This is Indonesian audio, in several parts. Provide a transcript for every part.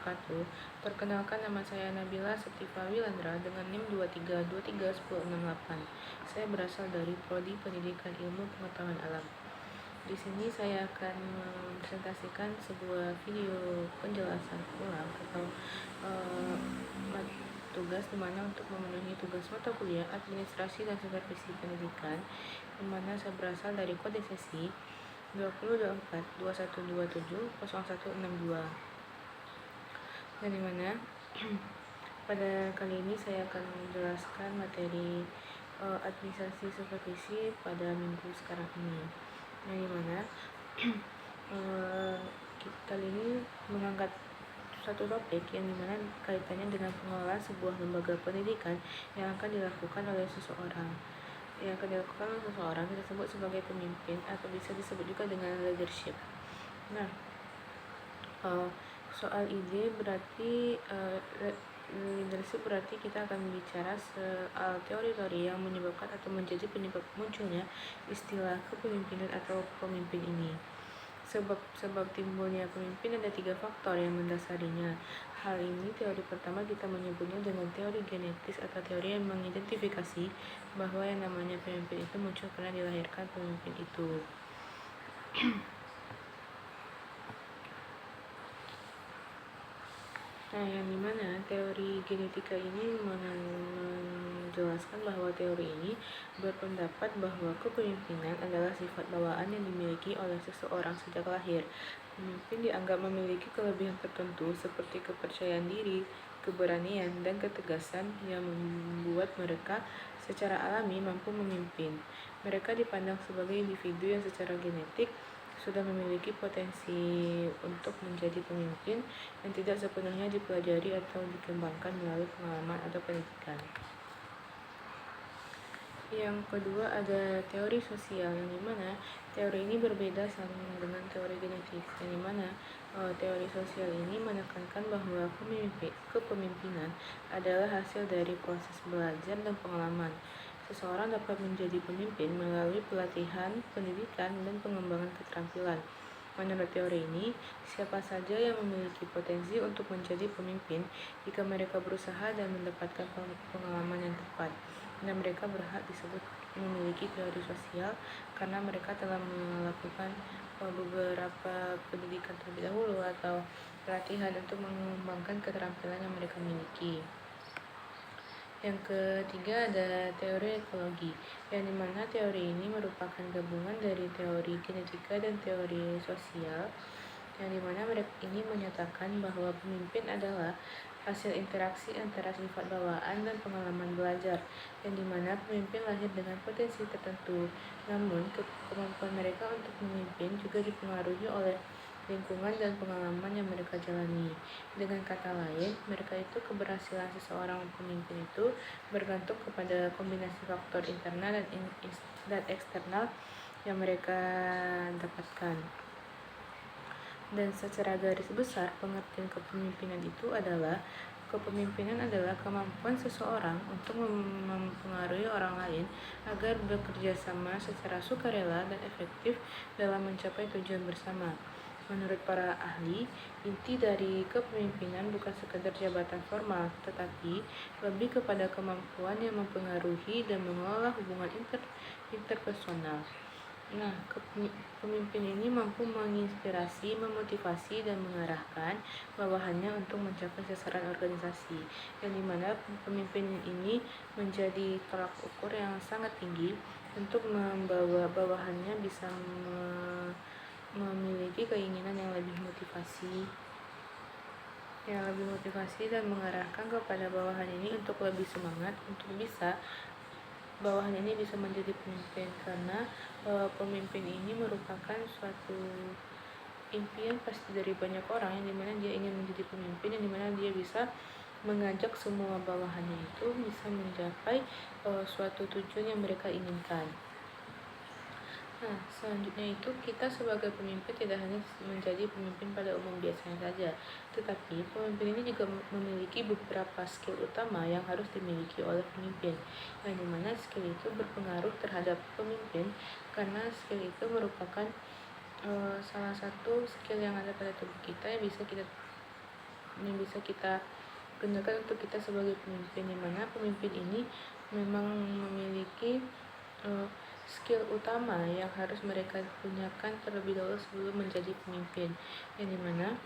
wabarakatuh. Perkenalkan, nama saya Nabila Septifa Wilandra dengan NIM 23231068. Saya berasal dari Prodi Pendidikan Ilmu Pengetahuan Alam. Di sini saya akan mempresentasikan sebuah video penjelasan ulang atau tugas di mana untuk memenuhi tugas mata kuliah Administrasi dan Supervisi Pendidikan, di mana saya berasal dari kode sesi 2024-2127-0162, dan dimana pada kali ini saya akan menjelaskan materi administrasi supervisi pada minggu sekarang ini, yang dimana kali ini mengangkat satu topik yang dimana kaitannya dengan pengelolaan sebuah lembaga pendidikan yang akan dilakukan oleh seseorang. Kita sebut sebagai pemimpin atau bisa disebut juga dengan leadership. Nah, soal ide berarti leadership berarti kita akan bicara soal teori-teori yang menyebabkan atau menjadi penyebab munculnya istilah kepemimpinan atau pemimpin ini. Sebab timbulnya pemimpin ada 3 faktor yang mendasarinya. Hal ini teori pertama kita menyebutnya dengan teori genetis atau teori yang mengidentifikasi bahwa yang namanya pemimpin itu muncul karena dilahirkan pemimpin itu. Nah, yang dimana teori genetika ini menjelaskan bahwa teori ini berpendapat bahwa kepemimpinan adalah sifat bawaan yang dimiliki oleh seseorang sejak lahir. Pemimpin dianggap memiliki kelebihan tertentu seperti kepercayaan diri, keberanian, dan ketegasan yang membuat mereka secara alami mampu memimpin. Mereka dipandang sebagai individu yang secara genetik sudah memiliki potensi untuk menjadi pemimpin yang tidak sepenuhnya dipelajari atau dikembangkan melalui pengalaman atau pendidikan. Yang kedua ada teori sosial, yang dimana teori ini berbeda sama dengan teori genetik, yang dimana teori sosial ini menekankan bahwa kepemimpinan adalah hasil dari proses belajar dan pengalaman. Seseorang dapat menjadi pemimpin melalui pelatihan, pendidikan, dan pengembangan keterampilan. Menurut teori ini, siapa saja yang memiliki potensi untuk menjadi pemimpin jika mereka berusaha dan mendapatkan pengalaman yang tepat. Dan mereka berhak disebut memiliki teori sosial karena mereka telah melakukan beberapa pendidikan terlebih dahulu atau pelatihan untuk mengembangkan keterampilan yang mereka miliki. Yang ketiga ada teori ekologi, yang dimana teori ini merupakan gabungan dari teori genetika dan teori sosial, yang dimana mereka ini menyatakan bahwa pemimpin adalah hasil interaksi antara sifat bawaan dan pengalaman belajar, yang dimana pemimpin lahir dengan potensi tertentu, namun kemampuan mereka untuk memimpin juga dipengaruhi oleh lingkungan dan pengalaman yang mereka jalani. Dengan kata lain, keberhasilan seseorang pemimpin itu bergantung kepada kombinasi faktor internal dan eksternal yang mereka dapatkan. Dan secara garis besar, pengertian kepemimpinan itu adalah kemampuan seseorang untuk mempengaruhi orang lain agar bekerja sama secara sukarela dan efektif dalam mencapai tujuan bersama. Menurut para ahli, inti dari kepemimpinan bukan sekedar jabatan formal, tetapi lebih kepada kemampuan yang mempengaruhi dan mengelola hubungan interpersonal. Nah, pemimpin ini mampu menginspirasi, memotivasi, dan mengarahkan bawahannya untuk mencapai sasaran organisasi, yang dimana pemimpin ini menjadi tolak ukur yang sangat tinggi untuk membawa bawahannya bisa memiliki keinginan yang lebih motivasi dan mengarahkan kepada bawahan ini untuk lebih semangat untuk bawahan ini bisa menjadi pemimpin, karena pemimpin ini merupakan suatu impian pasti dari banyak orang yang dimana dia ingin menjadi pemimpin, yang dimana dia bisa mengajak semua bawahannya itu bisa mencapai suatu tujuan yang mereka inginkan. Nah, selanjutnya itu kita sebagai pemimpin tidak hanya menjadi pemimpin pada umum biasanya saja, tetapi pemimpin ini juga memiliki beberapa skill utama yang harus dimiliki oleh pemimpin, yang dimana skill itu berpengaruh terhadap pemimpin karena skill itu merupakan salah satu skill yang ada pada tubuh kita yang bisa kita yang bisa kita gunakan untuk kita sebagai pemimpin, di mana pemimpin ini memang memiliki skill utama yang harus mereka gunakan terlebih dahulu sebelum menjadi pemimpin, yang dimana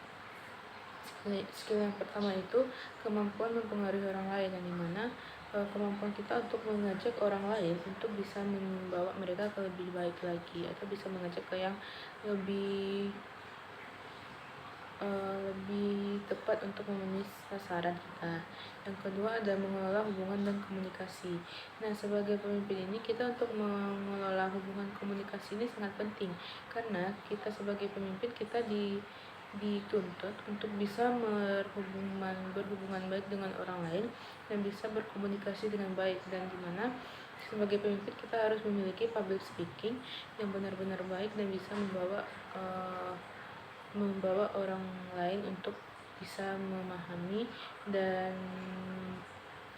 skill yang pertama itu kemampuan mempengaruhi orang lain, yang dimana kemampuan kita untuk mengajak orang lain untuk bisa membawa mereka ke lebih baik lagi, atau bisa mengajak ke yang lebih tepat untuk memenuhi sasaran kita. Yang kedua ada mengelola hubungan dan komunikasi. Nah, sebagai pemimpin ini kita untuk mengelola hubungan komunikasi ini sangat penting, karena kita sebagai pemimpin kita dituntut untuk bisa berhubungan baik dengan orang lain dan bisa berkomunikasi dengan baik, dan dimana sebagai pemimpin kita harus memiliki public speaking yang benar-benar baik dan bisa membawa orang lain untuk bisa memahami dan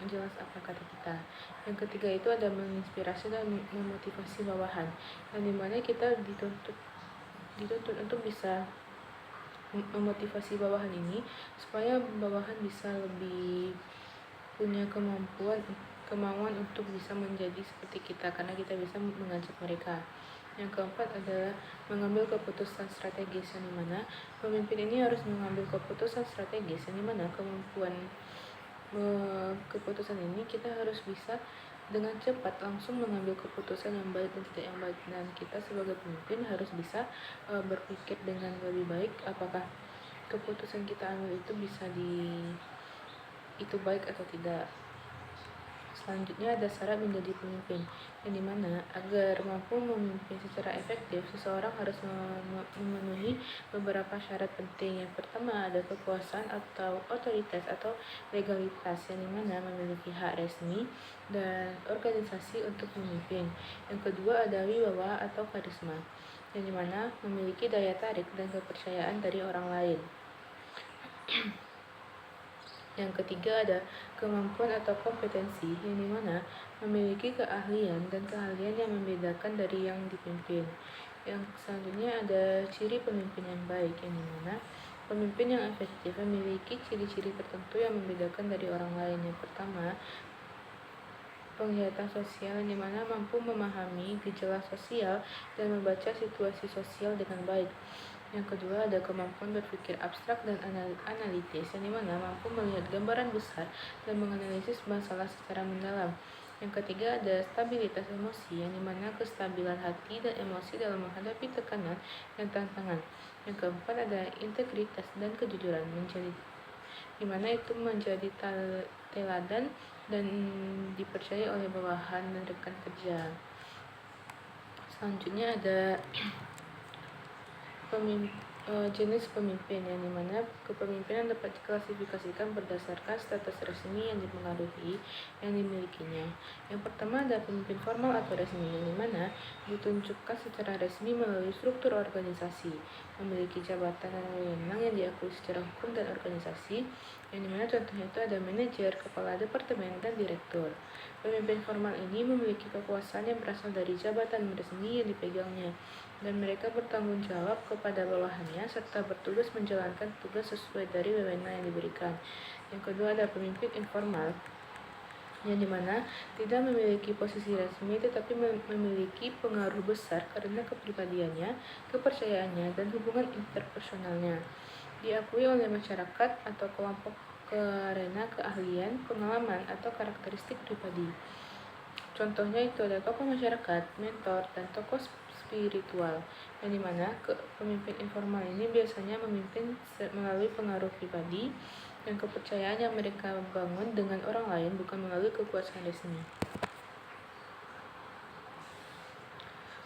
jelas apa kata kita. Yang ketiga itu ada menginspirasi dan memotivasi bawahan, yang dimana kita dituntut untuk bisa memotivasi bawahan ini supaya bawahan bisa lebih punya kemauan untuk bisa menjadi seperti kita, karena kita bisa mengajak mereka. Yang keempat adalah mengambil keputusan strategis, yang dimana pemimpin ini harus mengambil keputusan strategis, yang dimana kemampuan keputusan ini kita harus bisa dengan cepat langsung mengambil keputusan yang baik dan tidak yang baik, dan kita sebagai pemimpin harus bisa berpikir dengan lebih baik apakah keputusan kita ambil itu baik atau tidak. Selanjutnya ada syarat menjadi pemimpin, yang dimana agar mampu memimpin secara efektif, seseorang harus memenuhi beberapa syarat penting. Yang pertama ada kekuasaan atau otoritas atau legalitas, yang dimana memiliki hak resmi dan organisasi untuk memimpin. Yang kedua ada wibawa atau karisma, yang dimana memiliki daya tarik dan kepercayaan dari orang lain. Yang ketiga ada kemampuan atau kompetensi, yang dimana memiliki keahlian yang membedakan dari yang dipimpin. Yang selanjutnya ada ciri pemimpin yang baik, yang dimana pemimpin yang efektif memiliki ciri-ciri tertentu yang membedakan dari orang lain. Yang pertama, penglihatan sosial, yang dimana mampu memahami gejala sosial dan membaca situasi sosial dengan baik. Yang kedua ada kemampuan berpikir abstrak dan analitis, yang dimana mampu melihat gambaran besar dan menganalisis masalah secara mendalam. Yang ketiga ada stabilitas emosi, yang dimana kestabilan hati dan emosi dalam menghadapi tekanan dan tantangan. Yang keempat ada integritas dan kejujuran, dimana itu menjadi teladan dan dipercaya oleh bawahan dan rekan kerja. Selanjutnya ada jenis pemimpin, yang dimana kepemimpinan dapat diklasifikasikan berdasarkan status resmi yang dipengaruhi yang dimilikinya. Yang pertama ada pemimpin formal atau resmi, yang dimana ditunjukkan secara resmi melalui struktur organisasi, memiliki jabatan dan wewenang yang diakui secara hukum dan organisasi, yang dimana contohnya itu ada manajer, kepala departemen, dan direktur. Pemimpin formal ini memiliki kekuasaan yang berasal dari jabatan resmi yang dipegangnya, dan mereka bertanggung jawab kepada bawahannya serta bertugas menjalankan tugas sesuai dari wewenang yang diberikan. Yang kedua ada pemimpin informal, yang dimana tidak memiliki posisi resmi tetapi memiliki pengaruh besar karena kepribadiannya, kepercayaannya, dan hubungan interpersonalnya. Diakui oleh masyarakat atau kelompok karena keahlian, pengalaman, atau karakteristik pribadi. Contohnya itu ada tokoh masyarakat, mentor, dan tokoh spiritual, yang dimana pemimpin informal ini biasanya memimpin melalui pengaruh pribadi dan kepercayaan yang mereka bangun dengan orang lain, bukan melalui kekuasaan resmi.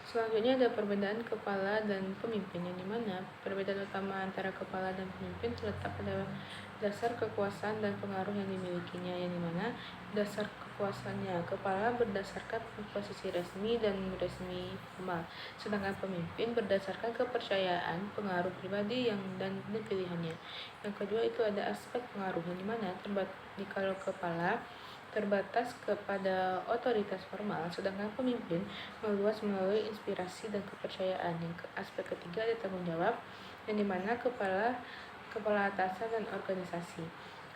Selanjutnya ada perbedaan kepala dan pemimpin, yang dimana perbedaan utama antara kepala dan pemimpin terletak pada dasar kekuasaan dan pengaruh yang dimilikinya, yang dimana dasar kekuasaannya kepala berdasarkan posisi resmi dan resmi formal, sedangkan pemimpin berdasarkan kepercayaan, pengaruh pribadi dan pilihannya. Yang kedua itu ada aspek pengaruh, yang dimana kalau kepala terbatas kepada otoritas formal, sedangkan pemimpin meluas melalui inspirasi dan kepercayaan. Yang aspek ketiga ada tanggung jawab, yang dimana kepala kepala atasan dan organisasi.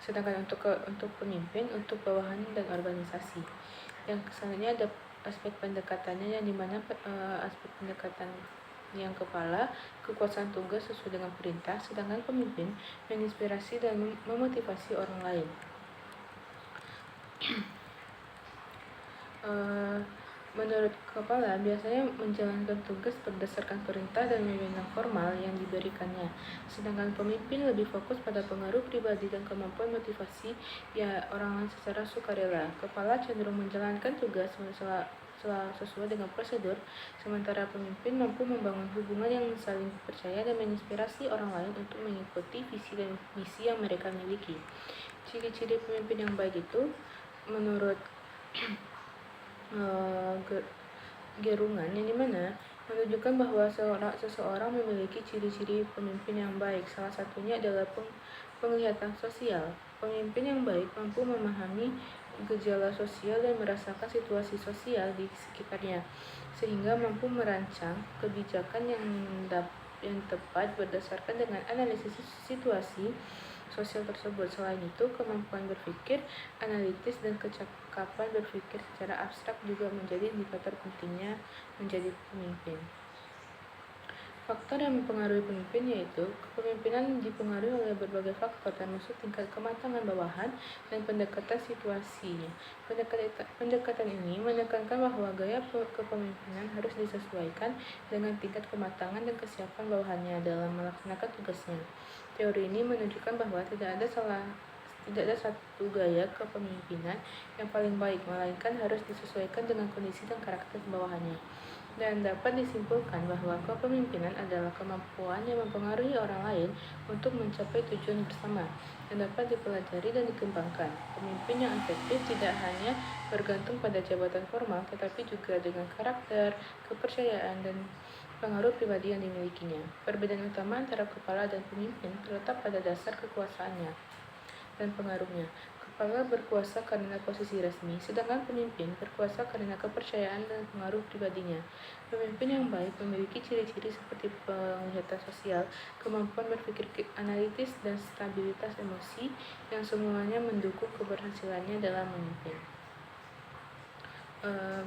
Sedangkan untuk pemimpin, untuk bawahan dan organisasi. Yang selanjutnya ada aspek pendekatannya, yang dimana aspek pendekatan yang kepala, kekuasaan tugas sesuai dengan perintah, sedangkan pemimpin menginspirasi dan memotivasi orang lain. Menurut kepala, biasanya menjalankan tugas berdasarkan perintah dan wewenang formal yang diberikannya. Sedangkan pemimpin lebih fokus pada pengaruh pribadi dan kemampuan motivasi orang lain secara sukarela. Kepala cenderung menjalankan tugas sesuai dengan prosedur, sementara pemimpin mampu membangun hubungan yang saling percaya dan menginspirasi orang lain untuk mengikuti visi dan misi yang mereka miliki. Ciri-ciri pemimpin yang baik itu menurut Gerungan, yang dimana menunjukkan bahwa seseorang memiliki ciri-ciri pemimpin yang baik. Salah satunya adalah penglihatan sosial. Pemimpin yang baik mampu memahami gejala sosial dan merasakan situasi sosial di sekitarnya, sehingga mampu merancang kebijakan yang tepat berdasarkan dengan analisis situasi sosial tersebut. Selain itu, kemampuan berpikir analitis dan kecakapan berpikir secara abstrak juga menjadi indikator pentingnya menjadi pemimpin. Faktor yang mempengaruhi pemimpin yaitu kepemimpinan dipengaruhi oleh berbagai faktor, termasuk tingkat kematangan bawahan dan pendekatan situasinya. Pendekatan ini menekankan bahwa gaya kepemimpinan harus disesuaikan dengan tingkat kematangan dan kesiapan bawahannya dalam melaksanakan tugasnya. Teori ini menunjukkan bahwa tidak ada satu gaya kepemimpinan yang paling baik, melainkan harus disesuaikan dengan kondisi dan karakter bawahannya. Dan dapat disimpulkan bahwa kepemimpinan adalah kemampuan yang mempengaruhi orang lain untuk mencapai tujuan bersama dan dapat dipelajari dan dikembangkan. Pemimpin yang efektif tidak hanya bergantung pada jabatan formal, tetapi juga dengan karakter, kepercayaan, dan pengaruh pribadi yang dimilikinya. Perbedaan utama antara kepala dan pemimpin terletak pada dasar kekuasaannya dan pengaruhnya. Kepala berkuasa karena posisi resmi, sedangkan pemimpin berkuasa karena kepercayaan dan pengaruh pribadinya. Pemimpin yang baik memiliki ciri-ciri seperti penglihatan sosial, kemampuan berpikir analitis, dan stabilitas emosi yang semuanya mendukung keberhasilannya dalam memimpin.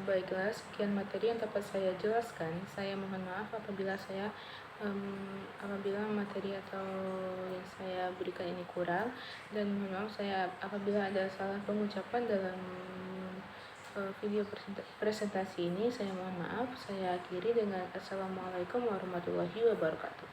Baiklah, sekian materi yang dapat saya jelaskan. Saya mohon maaf apabila materi atau yang saya berikan ini kurang, dan mohon maaf apabila ada salah pengucapan dalam video presentasi ini. Saya mohon maaf. Saya akhiri dengan Assalamualaikum warahmatullahi wabarakatuh.